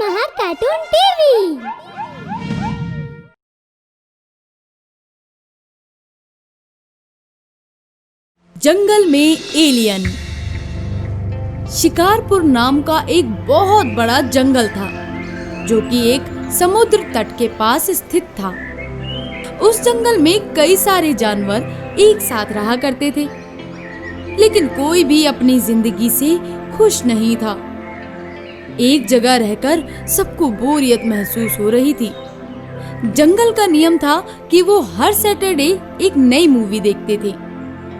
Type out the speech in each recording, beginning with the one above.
महा cartoon TV. जंगल में alien. Shikarpur नाम का एक बहुत बड़ा जंगल था जो कि एक समुद्र तट के पास स्थित था। उस जंगल में कई सारे जानवर एक साथ रहा करते थे, लेकिन कोई भी अपनी जिंदगी से खुश नहीं था। एक जगह रहकर सबको बोरियत महसूस हो रही थी। जंगल का नियम था कि वो हर सैटरडे एक नई मूवी देखते थे,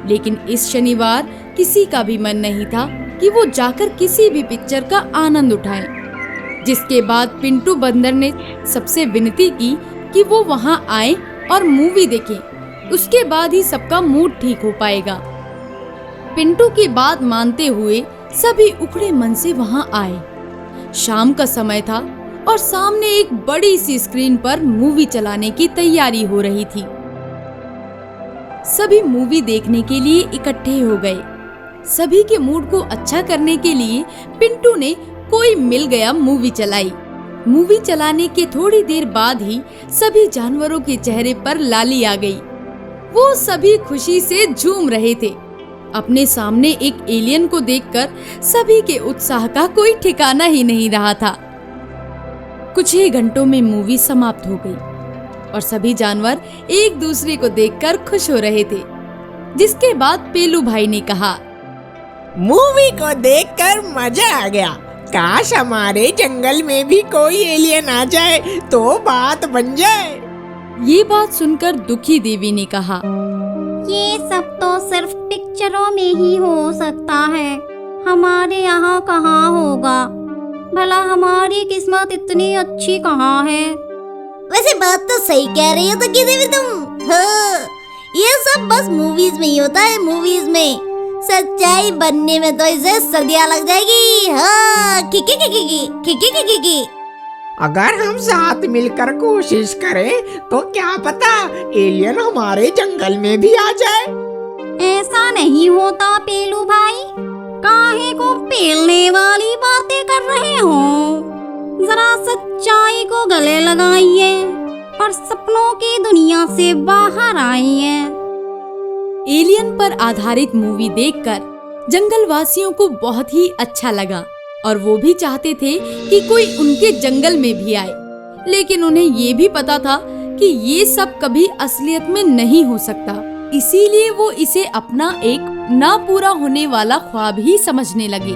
लेकिन इस शनिवार किसी का भी मन नहीं था कि वो जाकर किसी भी पिक्चर का आनंद उठाएं। जिसके बाद पिंटू बंदर ने सबसे विनती की कि वो वहां आए और मूवी देखें, उसके बाद ही सबका मूड ठीक हो पाएगा। पिंटू की बात मानते हुए सभी उखड़े मन से वहां आए। शाम का समय था और सामने एक बड़ी सी स्क्रीन पर मूवी चलाने की तैयारी हो रही थी। सभी मूवी देखने के लिए इकट्ठे हो गए। सभी के मूड को अच्छा करने के लिए पिंटू ने कोई मिल गया मूवी चलाई। मूवी चलाने के थोड़ी देर बाद ही सभी जानवरों के चेहरे पर लाली आ गई। वो सभी खुशी से झूम रहे थे। अपने सामने एक एलियन को देखकर सभी के उत्साह का कोई ठिकाना ही नहीं रहा था। कुछ ही घंटों में मूवी समाप्त हो गई और सभी जानवर एक दूसरे को देखकर खुश हो रहे थे। जिसके बाद पेलू भाई ने कहा, मूवी को देखकर मजा आ गया। काश हमारे जंगल में भी कोई एलियन आ जाए तो बात बन जाए। ये बात सुनकर दुखी देवी ने कहा, ये सब तो सिर्फ पिक्चरों में ही हो सकता है, हमारे यहाँ कहाँ होगा। भला हमारी किस्मत इतनी अच्छी कहाँ है। वैसे बात तो सही कह रही हो तो की देवी तुम। हाँ, ये सब बस मूवीज में ही होता है। मूवीज में सच्चाई बनने में तो इसे सदियां लग जाएगी। हाँ, Kiki Kiki Kiki Kiki Kiki. अगर हम साथ मिलकर कोशिश करें तो क्या पता एलियन हमारे जंगल में भी आ जाए। ऐसा नहीं होता पेलू भाई, काहे को पेलने वाली बातें कर रहे हो। जरा सच्चाई को गले लगाइए और सपनों की दुनिया से बाहर आइए। एलियन पर आधारित मूवी देखकर जंगल वासियों को बहुत ही अच्छा लगा और वो भी चाहते थे कि कोई उनके जंगल में भी आए, लेकिन उन्हें ये भी पता था कि ये सब कभी असलियत में नहीं हो सकता। इसीलिए वो इसे अपना एक ना पूरा होने वाला ख्वाब ही समझने लगे।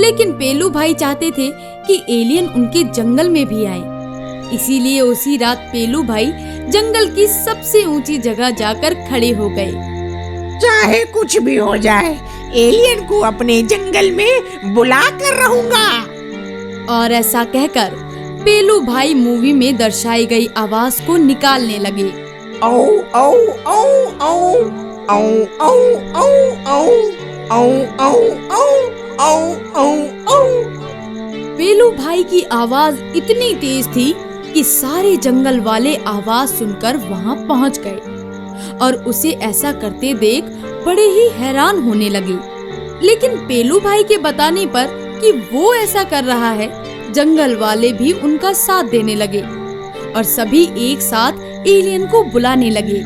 लेकिन पेलू भाई चाहते थे कि एलियन उनके जंगल में भी आए। इसीलिए उसी रात पेलू भाई जंगल की सबसे ऊंची जगह जाकर खड़े हो गए। चाहे कुछ भी हो जाए, एलियन को अपने जंगल में बुला कर रहूंगा। और ऐसा कहकर पेलू भाई मूवी में दर्शाई गई आवाज को निकालने लगे। औ औ औ औ औ औ औ औ औ औ औ औ। पेलू भाई की आवाज इतनी तेज थी कि सारे जंगल वाले आवाज सुनकर वहां पहुंच गए और उसे ऐसा करते देख बड़े ही हैरान होने लगे। लेकिन पेलू भाई के बताने पर कि वो ऐसा कर रहा है, जंगल वाले भी उनका साथ देने लगे और सभी एक साथ एलियन को बुलाने लगे।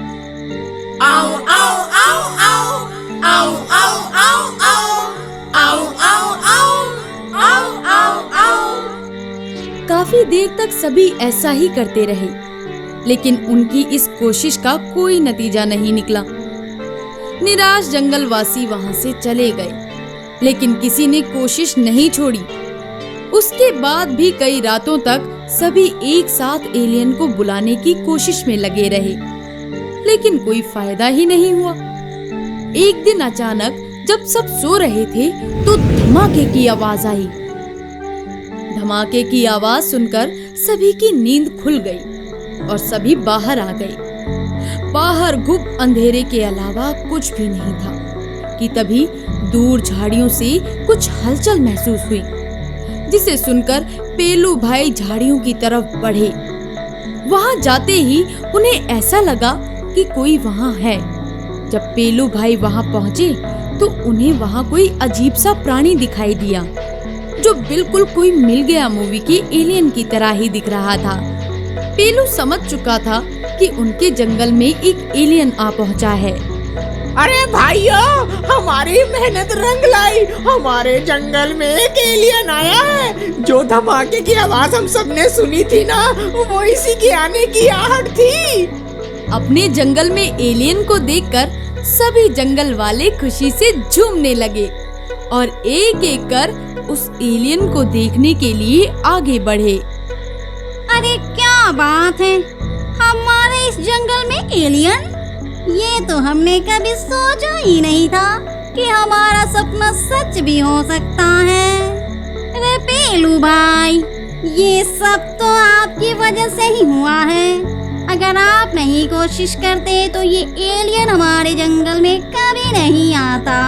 आओ आओ आओ आओ आओ आओ आओ आओ आओ आओ आओ आओ। काफी देर तक सभी ऐसा ही करते रहे, लेकिन उनकी इस कोशिश का कोई नतीजा नहीं निकला। निराश जंगलवासी वहां से चले गए, लेकिन किसी ने कोशिश नहीं छोड़ी। उसके बाद भी कई रातों तक सभी एक साथ एलियन को बुलाने की कोशिश में लगे रहे, लेकिन कोई फायदा ही नहीं हुआ। एक दिन अचानक जब सब सो रहे थे तो धमाके की आवाज आई। धमाके की आवाज सुनकर सभी की नींद खुल गई और सभी बाहर आ गए। बाहर घुप अंधेरे के अलावा कुछ भी नहीं था कि तभी दूर झाड़ियों से कुछ हलचल महसूस हुई, जिसे सुनकर पेलू भाई झाड़ियों की तरफ बढ़े। वहां जाते ही उन्हें ऐसा लगा कि कोई वहां है। जब पेलू भाई वहां पहुंचे तो उन्हें वहां कोई अजीब सा प्राणी दिखाई दिया। जो बिल्कुल कोई मिल गया मूवी की एलियन की तरह ही दिख रहा था। पेलू समझ चुका था कि उनके जंगल में एक एलियन आ पहुंचा है। अरे भाइयों, हमारी मेहनत रंग लाई। हमारे जंगल में एक एलियन आया है। जो धमाके की आवाज हम सबने सुनी थी ना, वो इसी के आने की आहट थी। अपने जंगल में एलियन को देखकर सभी जंगल वाले खुशी से झूमने लगे और एक एक कर उस एलियन को देखने के लिए आगे बढ़े। अरे क्या बात है, हमारे इस जंगल में एलियन? ये तो हमने कभी सोचा ही नहीं था कि हमारा सपना सच भी हो सकता है। अरे पेलू भाई, ये सब तो आपकी वजह से ही हुआ है। अगर आप नहीं कोशिश करते तो ये एलियन हमारे जंगल में कभी नहीं आता।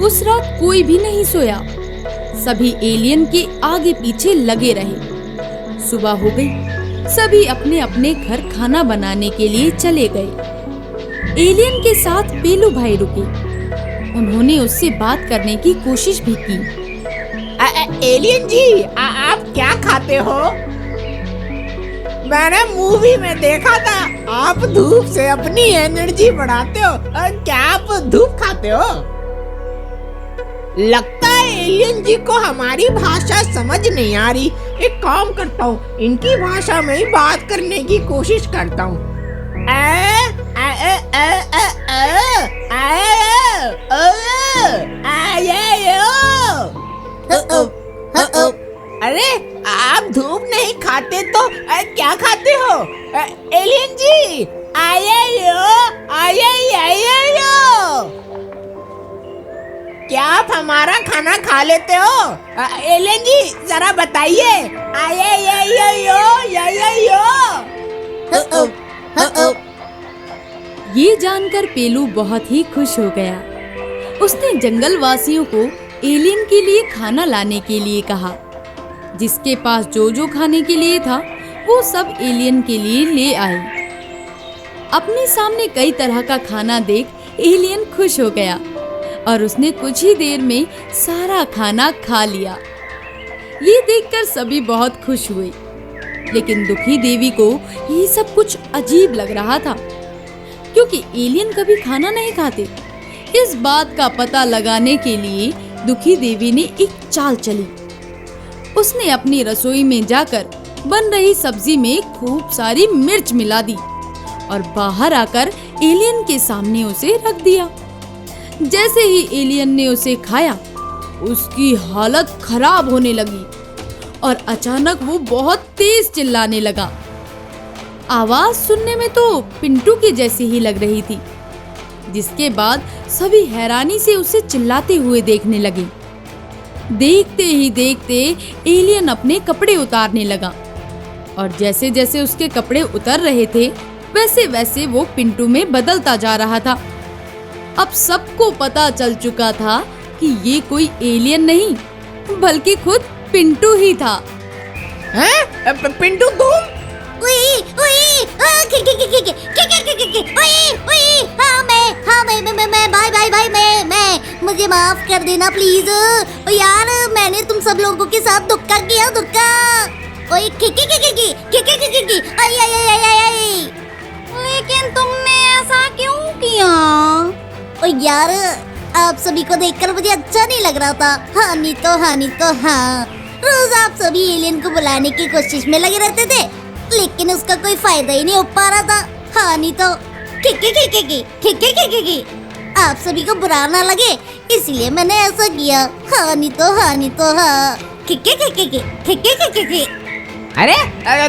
उस रात कोई भी नहीं सोया। सभी एलियन के आगे पीछे लगे रहे। सुबह हो गई। सभी अपने अपने घर खाना बनाने के लिए चले गए। एलियन के साथ पेलू भाई रुके। उन्होंने उससे बात करने की कोशिश भी की। एलियन जी, आप क्या खाते हो? मैंने मूवी में देखा था, आप धूप से अपनी एनर्जी बढ़ाते हो। क्या आप धूप खाते हो? लगता है एलियन जी को हमारी भाषा समझ नहीं आ रही। एक काम करता हूँ, इनकी भाषा में ही बात करने की कोशिश करता हूँ। अरे आप धूप नहीं खाते तो क्या खाते हो? एलियन जी, क्या आप हमारा खाना खा लेते हो? एलियन जी जरा बताइए। ये जानकर पेलू बहुत ही खुश हो गया। उसने जंगल वासियों को एलियन के लिए खाना लाने के लिए कहा। जिसके पास जो जो खाने के लिए था वो सब एलियन के लिए ले आए। अपने सामने कई तरह का खाना देख एलियन खुश हो गया और उसने कुछ ही देर में सारा खाना खा लिया। ये देखकर सभी बहुत खुश हुए, लेकिन दुखी देवी को ये सब कुछ अजीब लग रहा था, क्योंकि एलियन कभी खाना नहीं खाते। इस बात का पता लगाने के लिए दुखी देवी ने एक चाल चली। उसने अपनी रसोई में जाकर बन रही सब्जी में खूब सारी मिर्च मिला दी और बाहर आकर एलियन के सामने उसे रख दिया। जैसे ही एलियन ने उसे खाया, उसकी हालत खराब होने लगी और अचानक वो बहुत तेज चिल्लाने लगा। आवाज सुनने में तो पिंटू की जैसी ही लग रही थी, जिसके बाद सभी हैरानी से उसे चिल्लाते हुए देखने लगे। देखते ही देखते एलियन अपने कपड़े उतारने लगा और जैसे जैसे उसके कपड़े उतर रहे थे वैसे वैसे वो पिंटू में बदलता जा रहा था। अब सबको पता चल चुका था कि ये कोई एलियन नहीं बल्कि खुद पिंटू ही था। पिंटू तुम? मैं मुझे माफ कर देना प्लीज। यार मैंने तुम सब लोगों के साथ धोखा किया, धोखा। लेकिन तुमने ऐसा क्यों किया? यार आप सभी को देखकर मुझे अच्छा नहीं लग रहा था। हानि तो हाँ, रोज आप सभी एलियन को बुलाने की कोशिश में लगे रहते थे, लेकिन उसका कोई फायदा ही नहीं हो पा रहा था। हानि तो आप सभी को बुरा ना लगे इसलिए मैंने ऐसा किया। हानि तो हाँ। अरे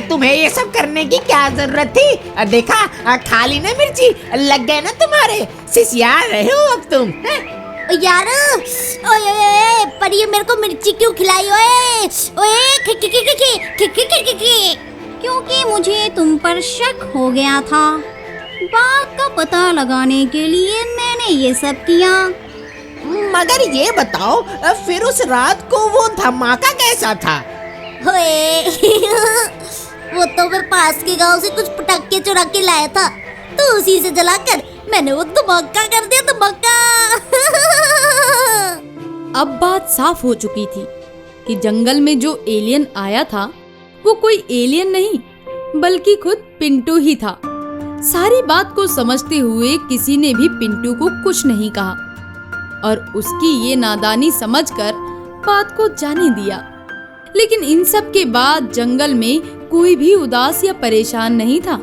तुम्हें ये सब करने की क्या जरूरत थी? देखा खाली ना मिर्ची लग गए ना तुम्हारे, सिसिया रहे हो अब तुम। यार ओए पर ये मेरे को मिर्ची क्यों खिलाई? क्योंकि मुझे तुम पर शक हो गया था। बात का पता लगाने के लिए मैंने ये सब किया। मगर ये बताओ, फिर उस रात को वो धमाका कैसा था? वो तो मैं पास के गांव से कुछ पटाखे चुरा के लाया था, तो उसी से जलाकर मैंने वो धमाका कर दिया, धमाका। अब बात साफ हो चुकी थी। कि जंगल में जो एलियन आया था वो कोई एलियन नहीं बल्कि खुद पिंटू ही था। सारी बात को समझते हुए किसी ने भी पिंटू को कुछ नहीं कहा और उसकी ये नादानी समझकर बात को जाने दिया। लेकिन इन सब के बाद जंगल में कोई भी उदास या परेशान नहीं था।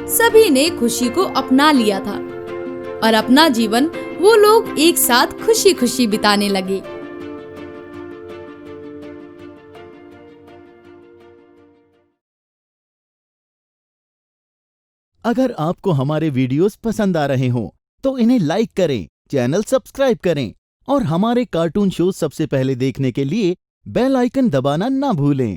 सभी ने खुशी को अपना लिया था और अपना जीवन वो लोग एक साथ खुशी खुशी बिताने लगे। अगर आपको हमारे वीडियोस पसंद आ रहे हों तो इन्हें लाइक करें, चैनल सब्सक्राइब करें और हमारे कार्टून शो सबसे पहले देखने के लिए बेल आइकन दबाना ना भूलें।